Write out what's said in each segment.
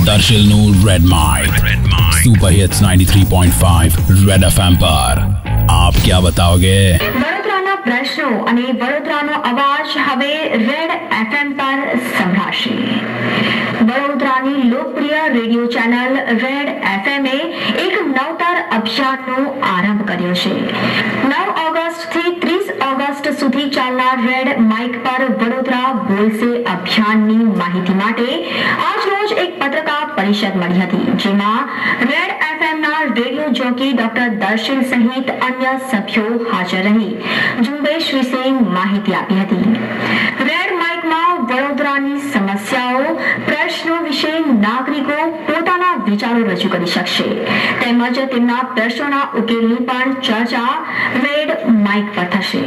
Darsheel red mic super hits 93.5 red FM पर आप क्या बताओगे? વડોદરાના પ્રશ્નો અને વડોદરાનો અવાજ હવે રેડ એફએમ પર સંભળાશે. વડોદરાની લોકપ્રિય રેડિયો ચેનલ રેડ એફએમ એ એક નવતર અભિયાનનો આરંભ કર્યો છે. 9 ઓગસ્ટ થી 30 ઓગસ્ટ સુધી ચાલનાર રેડ માઇક પર વડોદરા બોલશે અભિયાનની માહિતી માટે આજ રોજ એક પત્રકાર પરિષદ મળી હતી, જેમાં રેડ એફએમ ના રેડિયો જોકી ડોક્ટર દર્શિલ સહિત અન્ય સભ્યો હાજર રહી ઝુંબેશ વિશે માહિતી આપી હતી. રેડ માઇકમાં વડોદરાની સમસ્યાઓ, પ્રશ્નો વિશે નાગરિકો પોતાના વિચારો રજૂ કરી શકશે, તેમજ તેમના પ્રશ્નોના ઉકેલની પણ ચર્ચા રેડ માઇક પર થશે.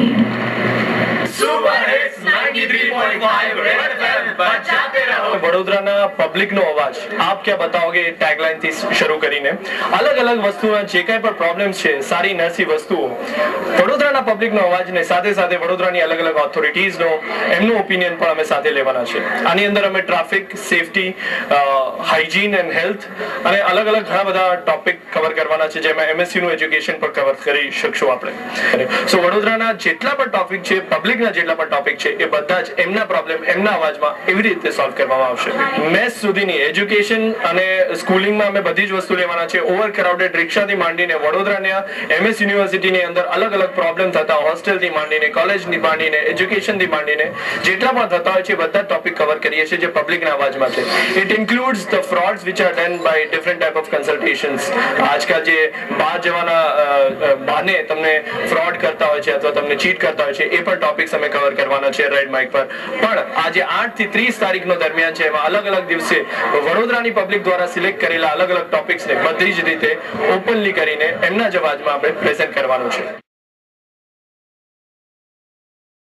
सुपर हिट्स 93.5 रेड एफएम बजाते रहो. વડોદરાના પબ્લિકનો અવાજ આપ ક્યાં બતાઓગે ટેગલાઇન થી શરૂ કરીને અલગ અલગ વસ્તુના જે કંઈ પણ પ્રોબ્લેમ્સ છે, સારી નરસી વસ્તુઓ, વડોદરાના પબ્લિકનો અવાજને સાથે સાથે વડોદરાની અલગ અલગ ઓથોરિટીઝનો એમનો ઓપિનિયન પણ અમે સાથે લેવાના છે. આની અંદર અમે traffic safety, hygiene and health અને અલગ અલગ ઘણા બધા ટોપિક કવર કરવાના છે, જેમાં એમએસસી નું એજ્યુકેશન પણ કવર કરી શકશું આપણે. સો વડોદરાના જેટલા પણ ટોપિક છે, પબ્લિકના જેટલા પણ ટોપિક છે, એ બધા જ એમના પ્રોબ્લેમ એમના અવાજમાં એવી રીતે સોલ્વ કરવામાં આવશે. મેથ્સ સુધીની એજ્યુકેશન અને સ્કૂલિંગમાં અમે બધી જ વસ્તુ લેવાના છે. ઓવર ક્રાઉડેડ રિક્ષાથી માંડીને વડોદરાના એમએસ યુનિવર્સિટીની અંદર અલગ અલગ પ્રોબ્લેમ થતા, હોસ્ટેલથી માંડીને, કોલેજથી માંડીને, એજ્યુકેશનથી માંડીને જેટલા પણ થતા હોય છે બધા ટોપિક કવર કરીએ છીએ જે પબ્લિકના અવાજમાં છે. It includes the frauds which are done by different type of consultations. આજકાલ જે બહાર જવાના બહાને તમને ફ્રોડ કરતા હોય છે અથવા તમને ચીટ કરતા હોય છે, એ પણ ટોપિક્સ અમે કવર કરવાના છે રેડ માઇક પર. પણ આજે 8 થી 30 તારીખનો દરમિયાન છે, એમાં અલગ અલગ દિવસે વડોદરાની પબ્લિક દ્વારા સિલેક્ટ કરેલા અલગ અલગ ટોપિક્સને બધી જ રીતે ઓપનલી કરીને એમના જ અવાજમાં આપણે પ્રેઝન્ટ કરવાનું છે.